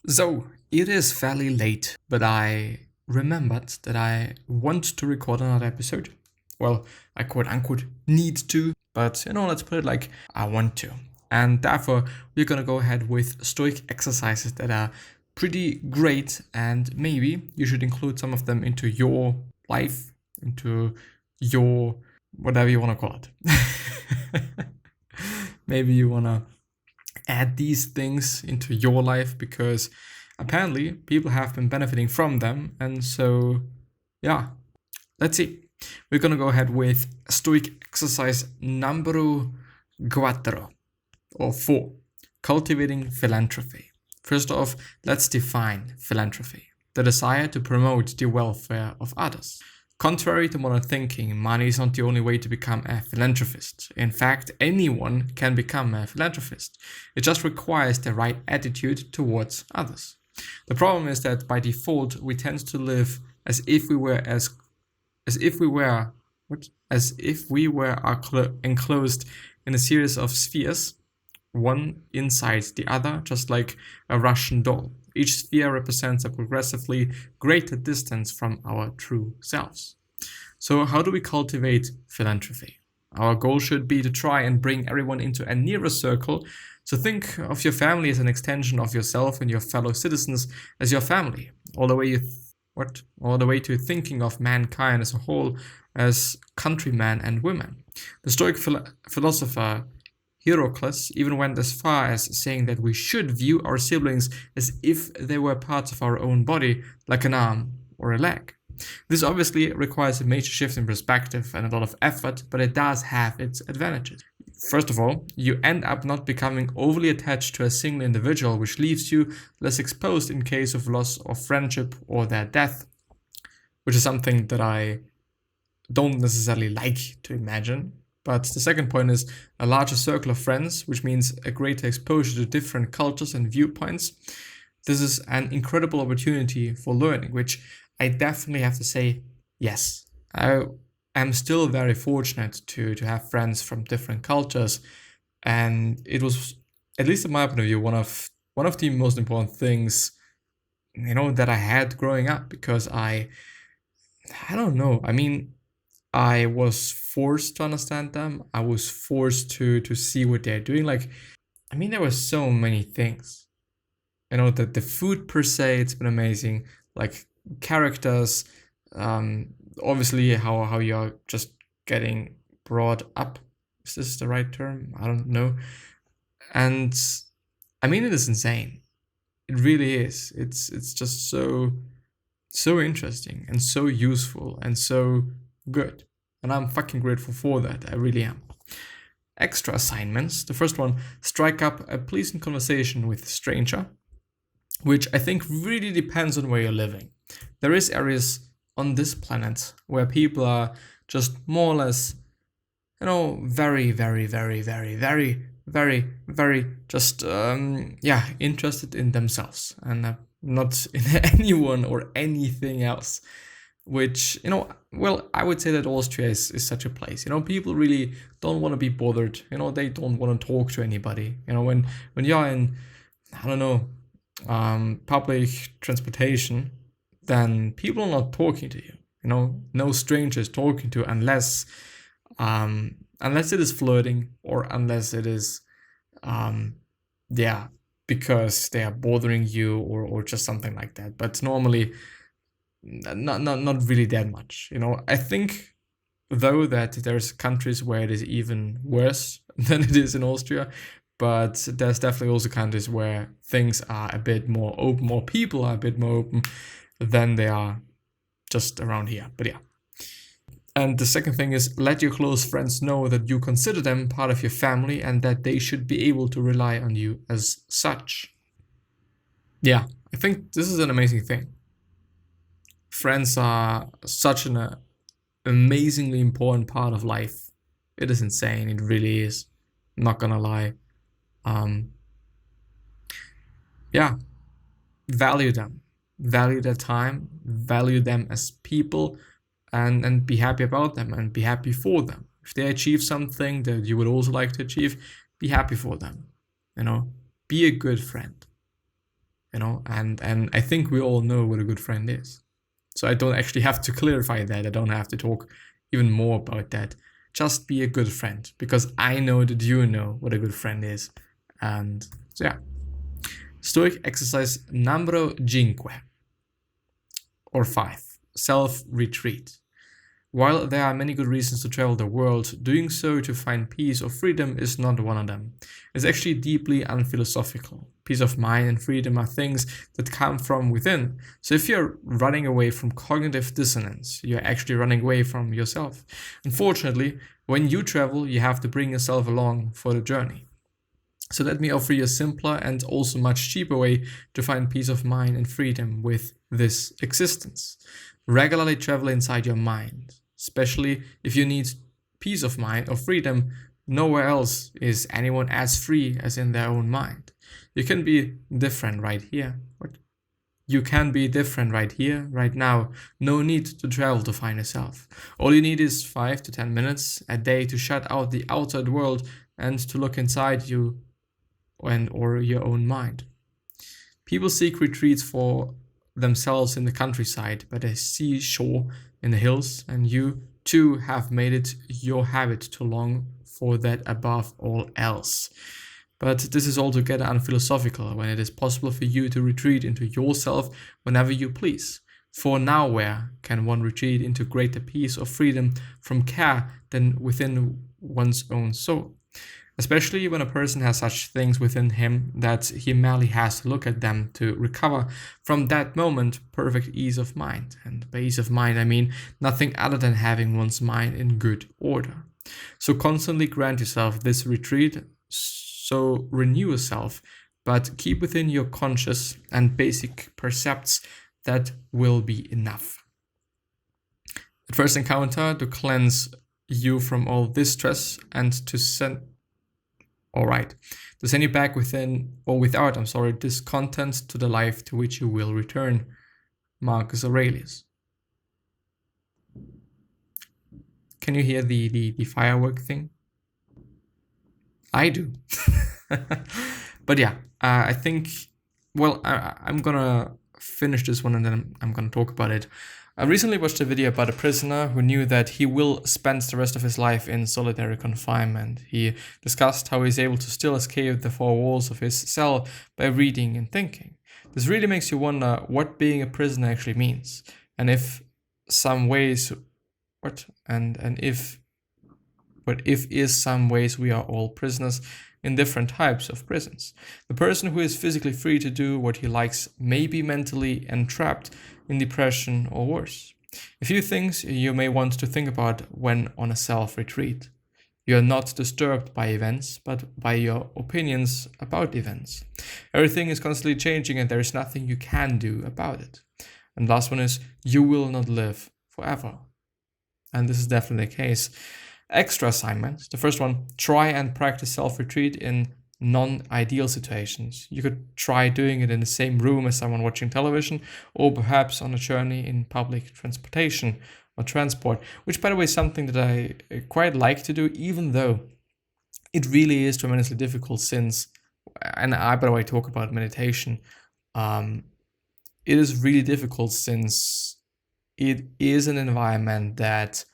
So, it is fairly late, but I remembered that I want to record another episode. Well, I quote unquote need to, but let's put it like I want to. And therefore, we're gonna go ahead with Stoic exercises that are pretty great, and maybe you should include some of them into your life, into your whatever you wanna call it. Maybe you wanna add these things into your life because apparently people have been benefiting from them. And so, yeah, let's see. We're gonna go ahead with Stoic exercise numero cuatro, or 4, cultivating philanthropy. First off, let's define philanthropy: the desire to promote the welfare of others. Contrary to modern thinking, money is not the only way to become a philanthropist. In fact, anyone can become a philanthropist. It just requires the right attitude towards others. The problem is that by default, we tend to live as if we were enclosed in a series of spheres, one inside the other, just like a Russian doll. Each sphere represents a progressively greater distance from our true selves. So how do we cultivate philanthropy? Our goal should be to try and bring everyone into a nearer circle. So think of your family as an extension of yourself and your fellow citizens as your family, all the way to thinking of mankind as a whole as countrymen and women. The Stoic philosopher Heracles even went as far as saying that we should view our siblings as if they were parts of our own body, like an arm or a leg. This obviously requires a major shift in perspective and a lot of effort, but it does have its advantages. First of all, you end up not becoming overly attached to a single individual, which leaves you less exposed in case of loss of friendship or their death, which is something that I don't necessarily like to imagine. But the second point is a larger circle of friends, which means a greater exposure to different cultures and viewpoints. This is an incredible opportunity for learning, which I definitely have to say, yes. I am still very fortunate to have friends from different cultures. And it was, at least in my point of view, one of the most important things, that I had growing up, because I don't know. I mean, I was forced to understand them. I was forced to see what they're doing. There were so many things. That the food per se, it's been amazing. Like characters, obviously how you're just getting brought up. Is this the right term? I don't know. And it is insane. It really is. It's just so interesting and so useful and so good. And I'm fucking grateful for that. I really am. Extra assignments. The first one, strike up a pleasant conversation with a stranger, which I think really depends on where you're living. There is areas on this planet where people are just more or less, very, very, very, very, very, very, very just, interested in themselves and not in anyone or anything else. Which, I would say that Austria is such a place. People really don't want to be bothered. They don't want to talk to anybody. When you're in, I don't know, public transportation, then people are not talking to you. No strangers talking to, unless it is flirting, or unless it is, because they are bothering you, or just something like that. But normally, not really that much. I think, though, that there's countries where it is even worse than it is in Austria. But there's definitely also countries where things are a bit more open, more people are a bit more open than they are just around here. But yeah. And the second thing is, let your close friends know that you consider them part of your family and that they should be able to rely on you as such. Yeah, I think this is an amazing thing. Friends are such an amazingly important part of life. It is insane. It really is. I'm not gonna lie. Value them, value their time, value them as people, and be happy about them and be happy for them. If they achieve something that you would also like to achieve, be happy for them. Be a good friend. and I think we all know what a good friend is. So I don't actually have to clarify that. I don't have to talk even more about that. Just be a good friend, because I know that you know what a good friend is. And so yeah. Stoic exercise numero 5 or 5, self-retreat. While there are many good reasons to travel the world, doing so to find peace or freedom is not one of them. It's actually deeply unphilosophical. Peace of mind and freedom are things that come from within. So if you're running away from cognitive dissonance, you're actually running away from yourself. Unfortunately, when you travel, you have to bring yourself along for the journey. So let me offer you a simpler and also much cheaper way to find peace of mind and freedom with this existence. Regularly travel inside your mind, especially if you need peace of mind or freedom. Nowhere else is anyone as free as in their own mind. You can be different right here. You can be different right here, right now. No need to travel to find yourself. All you need is 5 to 10 minutes a day to shut out the outside world and to look inside you or your own mind. People seek retreats for themselves in the countryside, by the seashore, in the hills, and you too have made it your habit to long for that above all else. But this is altogether unphilosophical when it is possible for you to retreat into yourself whenever you please. For nowhere can one retreat into greater peace or freedom from care than within one's own soul. Especially when a person has such things within him that he merely has to look at them to recover from that moment perfect ease of mind. And by ease of mind, I mean nothing other than having one's mind in good order. So constantly grant yourself this retreat, so renew yourself, but keep within your conscious and basic percepts. That will be enough. At first encounter, to cleanse you from all distress and to send you back within or without, this content to the life to which you will return. Marcus Aurelius. Can you hear the firework thing? I do. But yeah, I think, I'm gonna finish this one and then I'm gonna talk about it. I recently watched a video about a prisoner who knew that he will spend the rest of his life in solitary confinement. He discussed how he's able to still escape the four walls of his cell by reading and thinking. This really makes you wonder what being a prisoner actually means, and if some ways we are all prisoners in different types of prisons. The person who is physically free to do what he likes may be mentally entrapped in depression or worse. A few things you may want to think about when on a self-retreat. You are not disturbed by events, but by your opinions about events. Everything is constantly changing and there is nothing you can do about it. And last one is, you will not live forever. And this is definitely the case. Extra assignments. The first one, try and practice self-retreat in non-ideal situations. You could try doing it in the same room as someone watching television, or perhaps on a journey in public transportation or transport, which by the way is something that I quite like to do, even though it really is tremendously difficult since, and I by the way talk about meditation, it is really difficult since it is an environment that's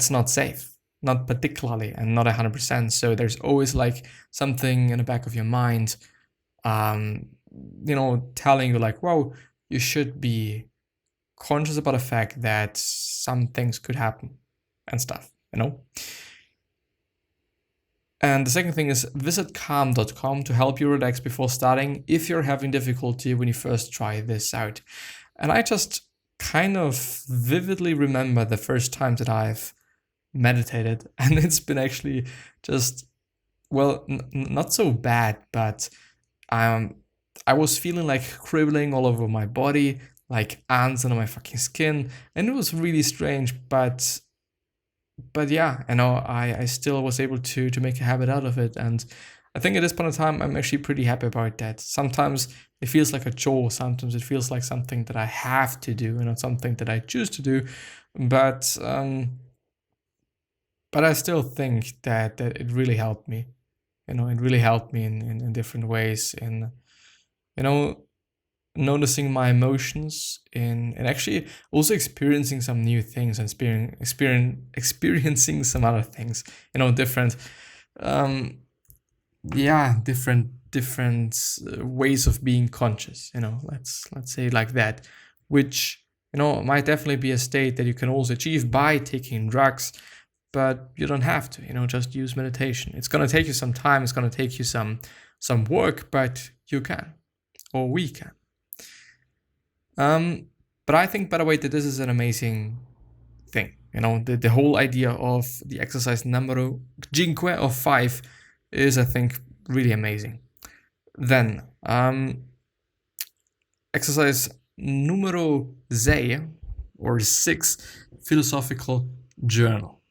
not safe. Not particularly, and not 100%. So there's always like something in the back of your mind, telling you like, wow, you should be conscious about the fact that some things could happen and stuff, And the second thing is visit calm.com to help you relax before starting if you're having difficulty when you first try this out. And I just kind of vividly remember the first time that I've meditated, and it's been actually just, not so bad, but I was feeling like crippling all over my body, like ants under my fucking skin, and it was really strange, but yeah, I still was able to make a habit out of it, and I think at this point in time, I'm actually pretty happy about that. Sometimes it feels like a chore, sometimes it feels like something that I have to do, and not something that I choose to do, but I still think that it really helped me. It really helped me in different ways. noticing my emotions and actually also experiencing some new things and experiencing some other things, different different ways of being conscious, let's say it like that, which might definitely be a state that you can also achieve by taking drugs, but you don't have to, just use meditation. It's going to take you some time, it's going to take you some work, but you can, or we can. But I think, by the way, that this is an amazing thing. The whole idea of the exercise numero 5 of 5 is, I think, really amazing. Then, exercise numero 6 or 6, philosophical journal.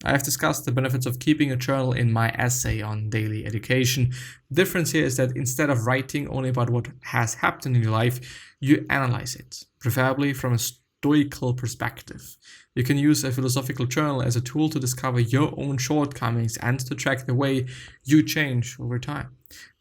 I have discussed the benefits of keeping a journal in my essay on daily education. The difference here is that instead of writing only about what has happened in your life, you analyze it, preferably from a stoical perspective. You can use a philosophical journal as a tool to discover your own shortcomings and to track the way you change over time.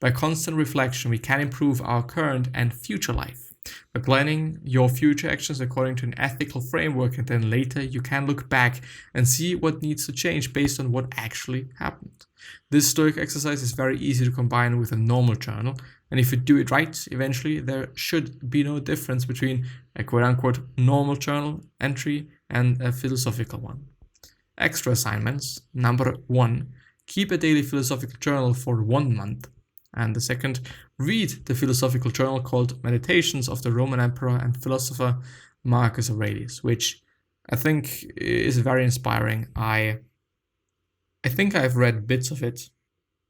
By constant reflection, we can improve our current and future life. By planning your future actions according to an ethical framework, and then later you can look back and see what needs to change based on what actually happened. This Stoic exercise is very easy to combine with a normal journal, and if you do it right, eventually there should be no difference between a quote-unquote normal journal entry and a philosophical one. Extra assignments. Number 1, keep a daily philosophical journal for 1 month. And the second, read the philosophical journal called Meditations of the Roman Emperor and Philosopher Marcus Aurelius, which I think is very inspiring. I think I've read bits of it,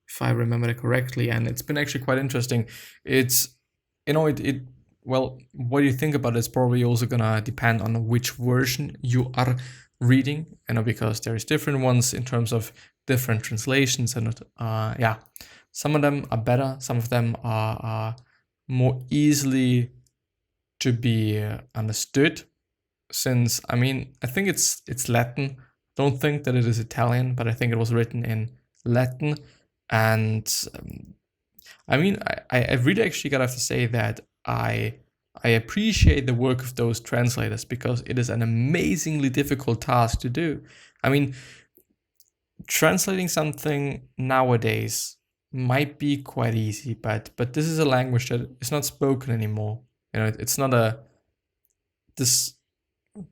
if I remember it correctly, and it's been actually quite interesting. It's, well, what you think about it is probably also gonna depend on which version you are reading, because there's different ones in terms of different translations, and some of them are better, some of them are more easily to be understood, since, I think it's Latin. Don't think that it is Italian, but I think it was written in Latin. And I really actually gotta have to say that I appreciate the work of those translators, because it is an amazingly difficult task to do. Translating something nowadays might be quite easy, but this is a language that is not spoken anymore. It's not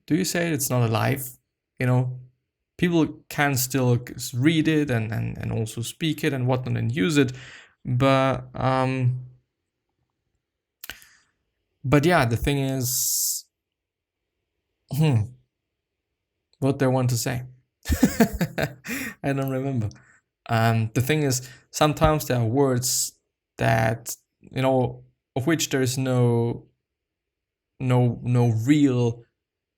do you say it's not alive? People can still read it and also speak it and whatnot and use it, but yeah, the thing is, what do I want to say? I don't remember. The thing is, sometimes there are words that, of which there is no real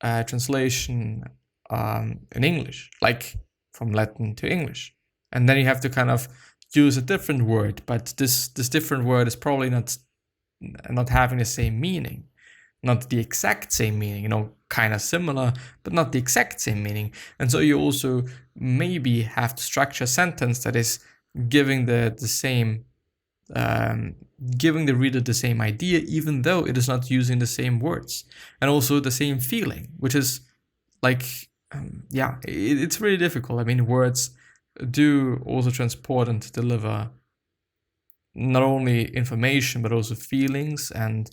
translation in English, like from Latin to English. And then you have to kind of use a different word, but this different word is probably not having the same meaning. Not the exact same meaning, kind of similar, but not the exact same meaning. And so you also maybe have to structure a sentence that is giving the same, giving the reader the same idea, even though it is not using the same words, and also the same feeling, which is like, it's really difficult. Words do also transport and deliver not only information, but also feelings, and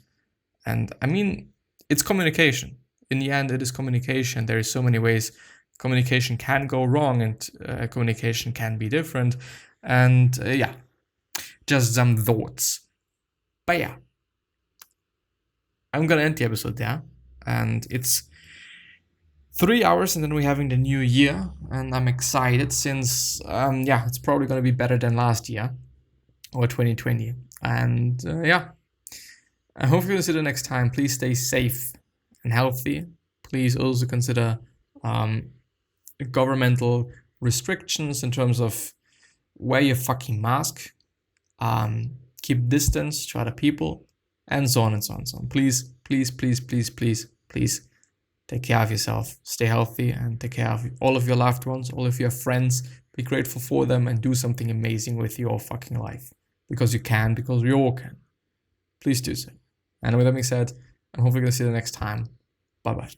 it's communication. In the end, it is communication. There is so many ways communication can go wrong, and communication can be different. And just some thoughts. But yeah, I'm gonna end the episode there. And it's 3 hours, and then we're having the new year. And I'm excited, since, it's probably gonna be better than last year, or 2020. And I hope you consider next time. Please stay safe and healthy. Please also consider governmental restrictions in terms of wear your fucking mask, keep distance to other people, and so on and so on and so on. Please take care of yourself. Stay healthy and take care of all of your loved ones, all of your friends. Be grateful for them and do something amazing with your fucking life. Because you can, because we all can. Please do so. And with that being said, I'm hopefully going to see you the next time. Bye bye.